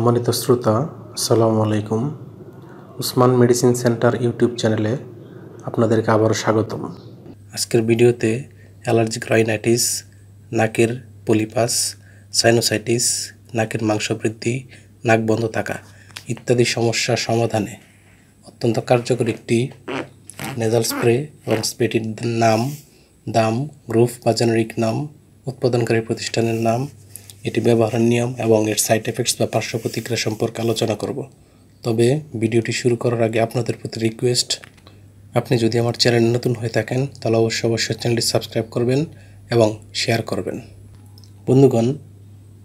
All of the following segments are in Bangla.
সম্মানিত শ্রোতা, আসসালামু আলাইকুম। উসমান মেডিসিন সেন্টার ইউটিউব চ্যানেলে আপনাদেরকে আবারও স্বাগতম। আজকের ভিডিওতে অ্যালার্জিক রাইনাইটিস, নাকের পলিপাস, সাইনোসাইটিস, নাকের মাংস বৃদ্ধি, নাক বন্ধ থাকা ইত্যাদি সমস্যার সমাধানে অত্যন্ত কার্যকর একটি নেজাল স্প্রে এবং স্প্রেটির নাম, দাম, গ্রুপ বা জেনেরিক নাম, উৎপাদনকারী প্রতিষ্ঠানের নাম, এটি ব্যবহারের নিয়ম এবং এর সাইড এফেক্টস বা পার্শ্ব প্রতিক্রিয়া সম্পর্কে আলোচনা করব। তবে ভিডিওটি শুরু করার আগে আপনাদের প্রতি রিকোয়েস্ট, আপনি যদি আমার চ্যানেলে নতুন হয়ে থাকেন তাহলে অবশ্যই চ্যানেলটি সাবস্ক্রাইব করবেন এবং শেয়ার করবেন। বন্ধুগণ,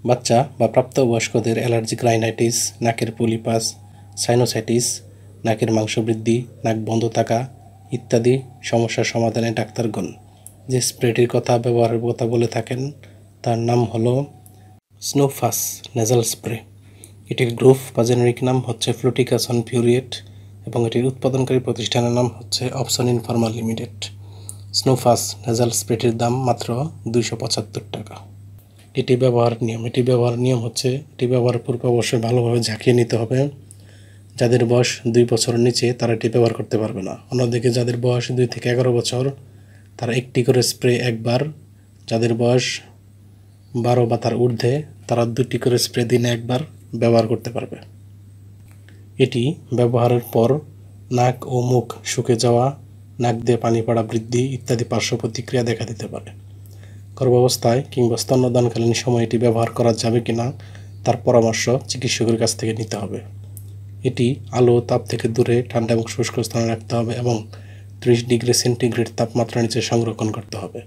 বাচ্চা বা প্রাপ্তবয়স্কদের অ্যালার্জিক রাইনাইটিস, নাকের পলিপাস, সাইনোসাইটিস, নাকের মাংস বৃদ্ধি, নাক বন্ধ থাকা ইত্যাদি সমস্যার সমাধানে ডাক্তারগণ যে স্প্রেটির ব্যবহারের কথা বলে থাকেন তার নাম হলো স্নোফাস নেজাল স্প্রে। এটির গ্রুপ বা জেনেরিক নাম হচ্ছে ফ্লুটিকাসন পিউরিয়েট এবং এটির উৎপাদনকারী প্রতিষ্ঠানের নাম হচ্ছে অপসনিন ফার্মা লিমিটেড। স্নোফাস নেজাল স্প্রেটির দাম মাত্র 275 টাকা। এটি ব্যবহারের নিয়ম হচ্ছে এটি ব্যবহারের পূর্বে অবশ্যই ভালোভাবে ঝাঁকিয়ে নিতে হবে। যাদের বয়স 2 বছরের নিচে তারা এটি ব্যবহার করতে পারবে না। অন্যদিকে যাদের বয়স 2 থেকে 11 বছর তারা একটি করে স্প্রে একবার, যাদের বয়স 12 বা তার ঊর্ধ্বে তারা 2টি করে স্প্রে দিনে একবার ব্যবহার করতে পারবে। এটি ব্যবহারের পর নাক ও মুখ শুকে যাওয়া, নাক দিয়ে পানি পড়া বৃদ্ধি ইত্যাদি পার্শ্ব প্রতিক্রিয়া দেখা দিতে পারে। গর্ভাবস্থায় কিংবা স্তন্যদানকালীন সময়ে এটি ব্যবহার করা যাবে কিনা তার পরামর্শ চিকিৎসকের কাছ থেকে নিতে হবে। এটি আলো তাপ থেকে দূরে ঠান্ডা এবং শুষ্ক স্থানে রাখতে হবে এবং 30 ডিগ্রি সেন্টিগ্রেড তাপমাত্রা নিচে সংরক্ষণ করতে হবে।